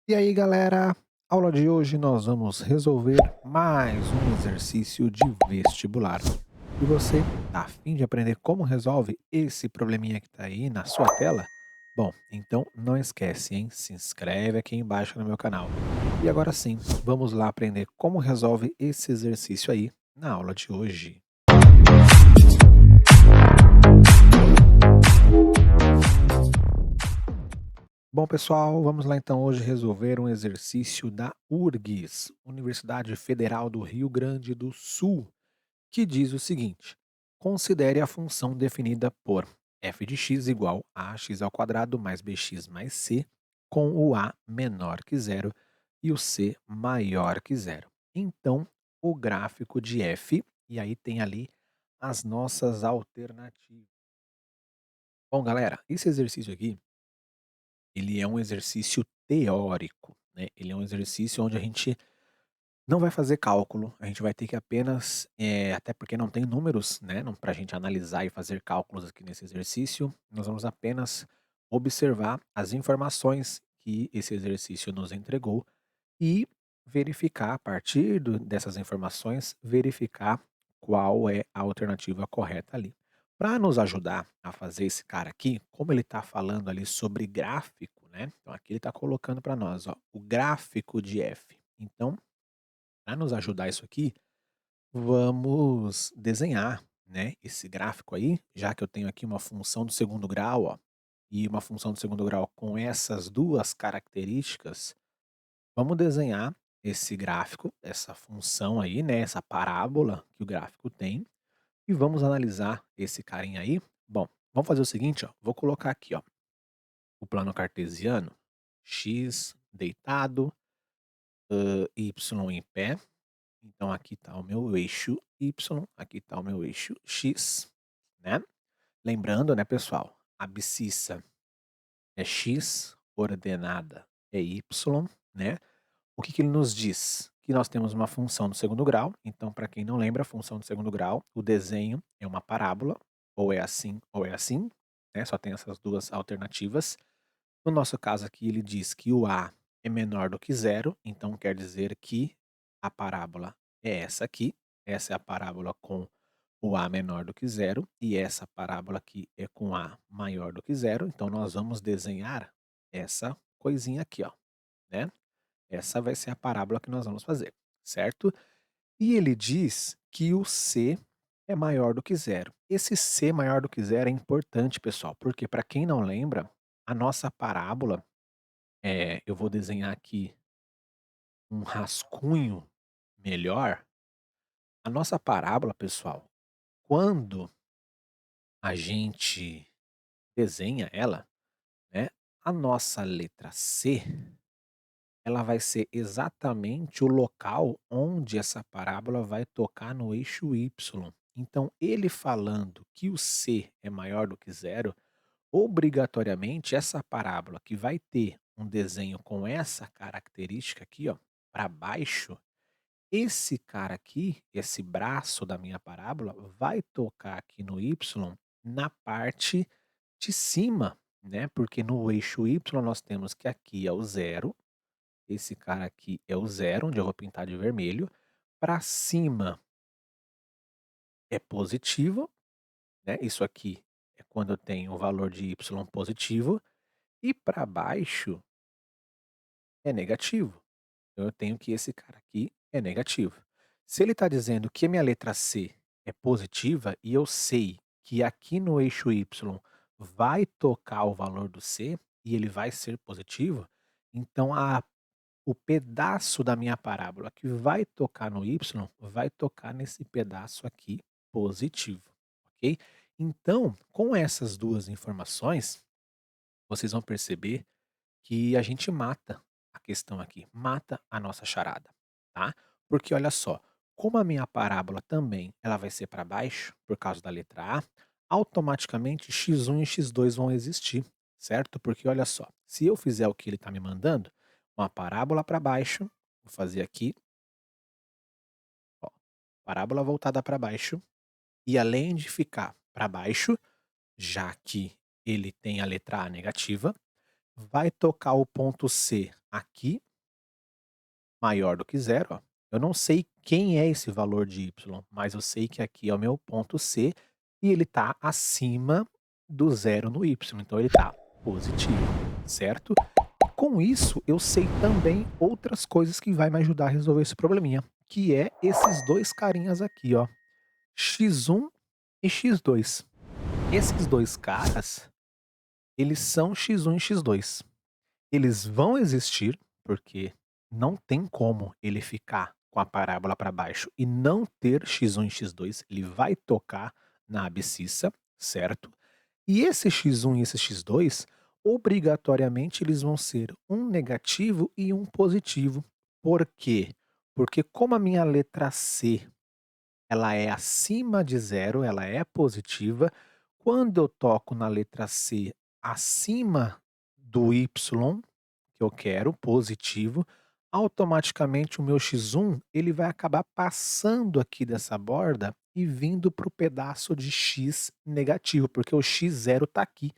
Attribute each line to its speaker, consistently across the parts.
Speaker 1: E aí, galera? Aula de hoje nós vamos resolver mais um exercício de vestibular. E você tá a fim de aprender como resolve esse probleminha que tá aí na sua tela? Bom, então não esquece, hein? Se inscreve aqui embaixo no meu canal. E agora sim, vamos lá aprender como resolve esse exercício aí na aula de hoje. Bom, pessoal, vamos lá então hoje resolver um exercício da URGS, Universidade Federal do Rio Grande do Sul, que diz o seguinte: considere a função definida por f de x igual a ax ao quadrado mais bx mais c, com o a menor que zero e o c maior que zero. Então, o gráfico de f, e aí tem ali as nossas alternativas. Bom, galera, esse exercício aqui ele é um exercício teórico, né? Ele é um exercício onde a gente não vai fazer cálculo, a gente vai ter que apenas, até porque não tem números, né, para a gente analisar e fazer cálculos aqui nesse exercício, nós vamos apenas observar as informações que esse exercício nos entregou e verificar a partir dessas informações, verificar qual é a alternativa correta ali. Para nos ajudar a fazer esse cara aqui, como ele está falando ali sobre gráfico, né? Então aqui ele está colocando para nós, ó, o gráfico de f. Então, para nos ajudar isso aqui, vamos desenhar, né, esse gráfico aí, já que eu tenho aqui uma função do segundo grau, ó, e uma função do segundo grau com essas duas características. Vamos desenhar esse gráfico, essa função aí, né, essa parábola que o gráfico tem, e vamos analisar esse carinha aí. Bom, vamos fazer o seguinte, ó, vou colocar aqui, ó, o plano cartesiano, x deitado, y em pé. Então aqui está o meu eixo y, aqui está o meu eixo x, né? Lembrando, né, pessoal, a abscissa é x, coordenada é y, né? O que que ele nos diz? Que nós temos uma função do segundo grau. Então, para quem não lembra, a função do segundo grau, o desenho é uma parábola, ou é assim, né? Só tem essas duas alternativas. No nosso caso aqui, ele diz que o a é menor do que zero, então quer dizer que a parábola é essa aqui. Essa é a parábola com o a menor do que zero, e essa parábola aqui é com a maior do que zero. Então, nós vamos desenhar essa coisinha aqui, ó, né? Essa vai ser a parábola que nós vamos fazer, certo? E ele diz que o C é maior do que zero. Esse C maior do que zero é importante, pessoal, porque para quem não lembra, a nossa parábola, eu vou desenhar aqui um rascunho melhor. A nossa parábola, pessoal, quando a gente desenha ela, né, a nossa letra C, ela vai ser exatamente o local onde essa parábola vai tocar no eixo Y. Então, ele falando que o C é maior do que zero, obrigatoriamente essa parábola que vai ter um desenho com essa característica aqui, ó, para baixo, esse cara aqui, esse braço da minha parábola, vai tocar aqui no Y na parte de cima, né? Porque no eixo Y nós temos que aqui é o zero, esse cara aqui é o zero, onde eu vou pintar de vermelho. Para cima é positivo, né? Isso aqui é quando eu tenho o valor de y positivo. E para baixo é negativo. Então eu tenho que esse cara aqui é negativo. Se ele está dizendo que a minha letra C é positiva e eu sei que aqui no eixo Y vai tocar o valor do C e ele vai ser positivo, então o pedaço da minha parábola que vai tocar no y, vai tocar nesse pedaço aqui positivo, ok? Então, com essas duas informações, vocês vão perceber que a gente mata a questão aqui, mata a nossa charada, tá? Porque olha só, como a minha parábola também ela vai ser para baixo, por causa da letra A, automaticamente x1 e x2 vão existir, certo? Porque olha só, se eu fizer o que ele está me mandando, uma parábola para baixo, vou fazer aqui, ó, parábola voltada para baixo, e além de ficar para baixo, já que ele tem a letra A negativa, vai tocar o ponto C aqui, maior do que zero, ó. Eu não sei quem é esse valor de y, mas eu sei que aqui é o meu ponto C e ele está acima do zero no y, então ele está positivo, certo? Com isso, eu sei também outras coisas que vai me ajudar a resolver esse probleminha, que é esses 2 carinhas aqui, ó, x1 e x2. Esses 2 caras, eles são x1 e x2. Eles vão existir, porque não tem como ele ficar com a parábola para baixo e não ter x1 e x2, ele vai tocar na abscissa, certo? E esse x1 e esse x2, obrigatoriamente eles vão ser um negativo e um positivo. Por quê? Porque como a minha letra C, ela é acima de zero, ela é positiva, quando eu toco na letra C acima do y que eu quero, positivo, automaticamente o meu x1 ele vai acabar passando aqui dessa borda e vindo para o pedaço de x negativo, porque o x0 está aqui.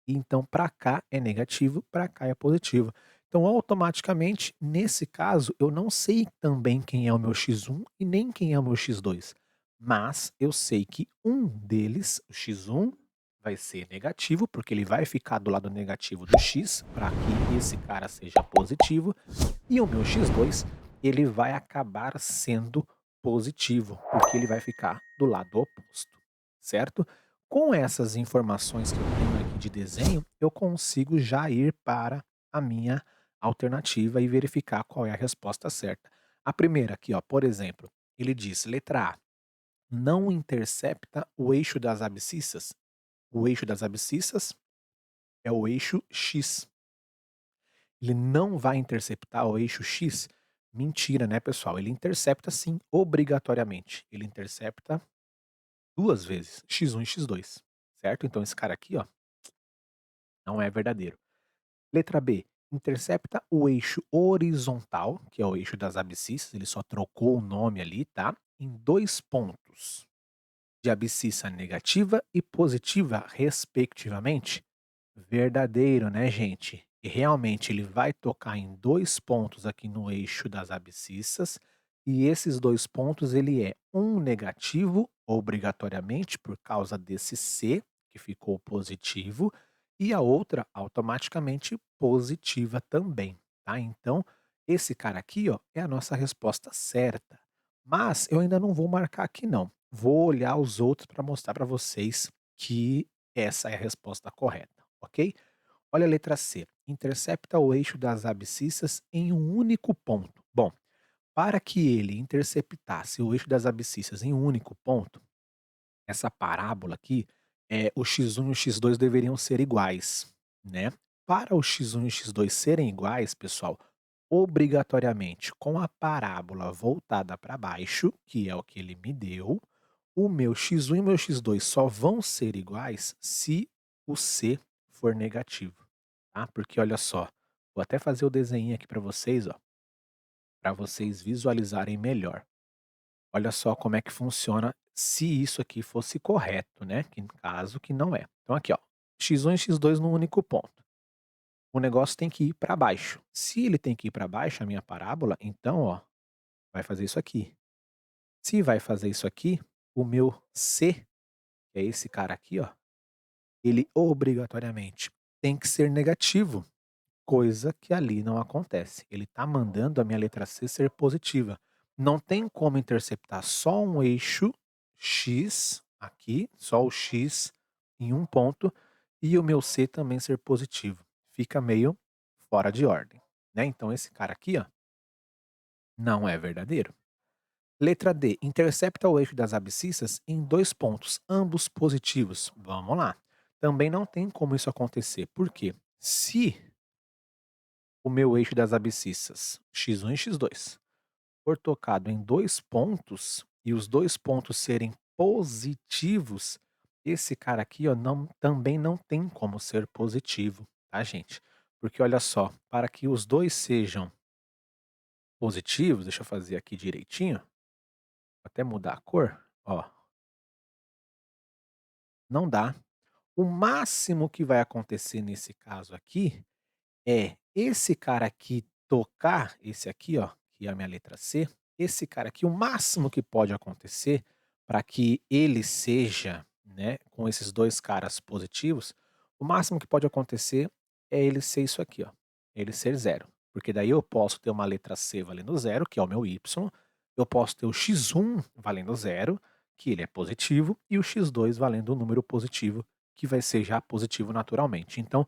Speaker 1: Então para cá é negativo, para cá é positivo. Então automaticamente, nesse caso, eu não sei também quem é o meu x1 e nem quem é o meu x2. Mas eu sei que um deles, o x1, vai ser negativo, porque ele vai ficar do lado negativo do x, para que esse cara seja positivo. E o meu x2, ele vai acabar sendo positivo, porque ele vai ficar do lado oposto, certo? Com essas informações que eu tenho aqui de desenho, eu consigo já ir para a minha alternativa e verificar qual é a resposta certa. A primeira aqui, ó, por exemplo, ele diz, letra A, não intercepta o eixo das abscissas. O eixo das abscissas é o eixo X. Ele não vai interceptar o eixo X? Mentira, né, pessoal? Ele intercepta sim, obrigatoriamente. Ele intercepta 2 vezes, x1 e x2, certo? Então esse cara aqui, ó, não é verdadeiro. Letra B, intercepta o eixo horizontal, que é o eixo das abscissas, ele só trocou o nome ali, tá? Em 2 pontos de abscissa negativa e positiva, respectivamente. Verdadeiro, né, gente? E realmente ele vai tocar em 2 pontos aqui no eixo das abscissas, e esses 2 pontos ele é um negativo, obrigatoriamente, por causa desse C, que ficou positivo, e a outra automaticamente positiva também, tá? Então, esse cara aqui, ó, é a nossa resposta certa. Mas eu ainda não vou marcar aqui não. Vou olhar os outros para mostrar para vocês que essa é a resposta correta, ok? Olha a letra C. Intercepta o eixo das abscissas em um único ponto. Bom, para que ele interceptasse o eixo das abscissas em um único ponto, essa parábola aqui, o x1 e o x2 deveriam ser iguais, né? Para o x1 e o x2 serem iguais, pessoal, obrigatoriamente com a parábola voltada para baixo, que é o que ele me deu, o meu x1 e o meu x2 só vão ser iguais se o C for negativo, tá? Porque olha só, vou até fazer o desenho aqui para vocês, ó, para vocês visualizarem melhor. Olha só como é que funciona se isso aqui fosse correto, né? Que no caso que não é. Então aqui, ó, x1 e x2 num único ponto. O negócio tem que ir para baixo. Se ele tem que ir para baixo, a minha parábola, então, ó, vai fazer isso aqui. Se vai fazer isso aqui, o meu C, que é esse cara aqui, ó, ele obrigatoriamente tem que ser negativo, coisa que ali não acontece. Ele está mandando a minha letra C ser positiva. Não tem como interceptar só um eixo X aqui, só o X em um ponto, e o meu C também ser positivo. Fica meio fora de ordem, né? Então esse cara aqui, ó, não é verdadeiro. Letra D. Intercepta o eixo das abscissas em 2 pontos, ambos positivos. Vamos lá. Também não tem como isso acontecer. Por quê? Se o meu eixo das abscissas, x1 e x2, for tocado em 2 pontos, e os 2 pontos serem positivos, esse cara aqui, ó, também não tem como ser positivo, tá, gente? Porque olha só, para que os 2 sejam positivos, deixa eu fazer aqui direitinho, vou até mudar a cor, ó, não dá. O máximo que vai acontecer nesse caso aqui esse cara aqui tocar, esse aqui ó, que é a minha letra C, esse cara aqui, o máximo que pode acontecer para que ele seja, né, com esses 2 caras positivos, o máximo que pode acontecer é ele ser isso aqui ó, ele ser zero, porque daí eu posso ter uma letra C valendo zero, que é o meu Y, eu posso ter o x1 valendo zero, que ele é positivo, e o x2 valendo um número positivo, que vai ser já positivo naturalmente. Então,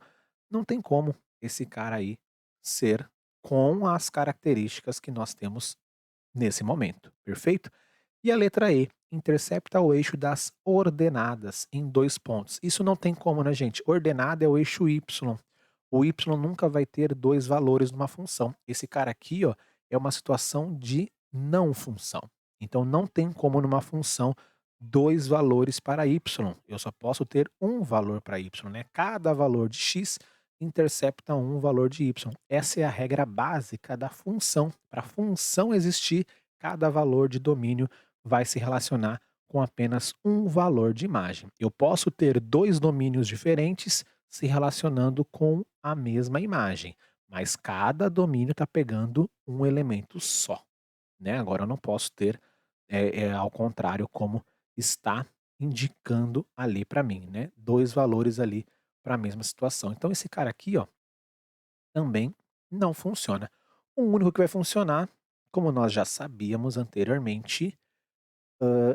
Speaker 1: não tem como esse cara aí ser com as características que nós temos nesse momento, perfeito? E a letra E, intercepta o eixo das ordenadas em 2 pontos. Isso não tem como, né, gente? Ordenada é o eixo Y. O Y nunca vai ter 2 valores numa função. Esse cara aqui, ó, é uma situação de não função. Então não tem como numa função 2 valores para Y. Eu só posso ter um valor para Y, né? Cada valor de x intercepta um valor de y. Essa é a regra básica da função. Para a função existir, cada valor de domínio vai se relacionar com apenas um valor de imagem. Eu posso ter 2 domínios diferentes se relacionando com a mesma imagem, mas cada domínio está pegando um elemento só, né? Agora eu não posso ter, ao contrário, como está indicando ali para mim, né? 2 valores ali para a mesma situação. Então esse cara aqui, ó, também não funciona. O único que vai funcionar, como nós já sabíamos anteriormente,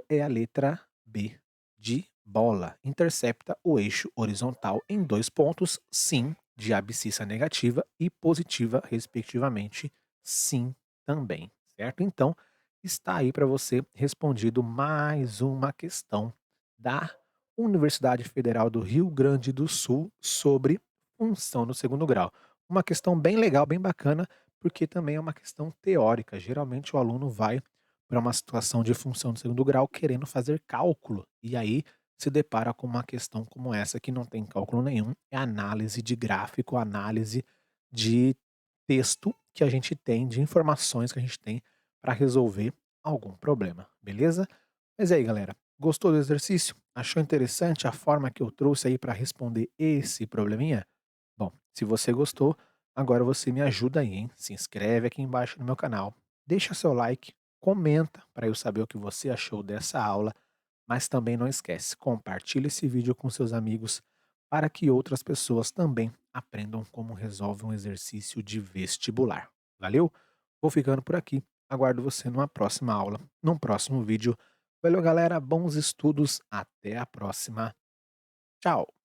Speaker 1: é a letra B de bola. Intercepta o eixo horizontal em 2 pontos, sim, de abscissa negativa e positiva, respectivamente, sim também, certo? Então, está aí para você respondido mais uma questão da Universidade Federal do Rio Grande do Sul sobre função no segundo grau. Uma questão bem legal, bem bacana, porque também é uma questão teórica. Geralmente o aluno vai para uma situação de função de segundo grau querendo fazer cálculo, e aí se depara com uma questão como essa que não tem cálculo nenhum, é análise de gráfico, análise de texto que a gente tem, de informações que a gente tem para resolver algum problema, beleza? Mas e aí, galera, gostou do exercício? Achou interessante a forma que eu trouxe aí para responder esse probleminha? Bom, se você gostou, agora você me ajuda aí, hein? Se inscreve aqui embaixo no meu canal, deixa seu like, comenta para eu saber o que você achou dessa aula, mas também não esquece, compartilhe esse vídeo com seus amigos para que outras pessoas também aprendam como resolve um exercício de vestibular. Valeu? Vou ficando por aqui. Aguardo você numa próxima aula, num próximo vídeo. Valeu, galera. Bons estudos. Até a próxima. Tchau.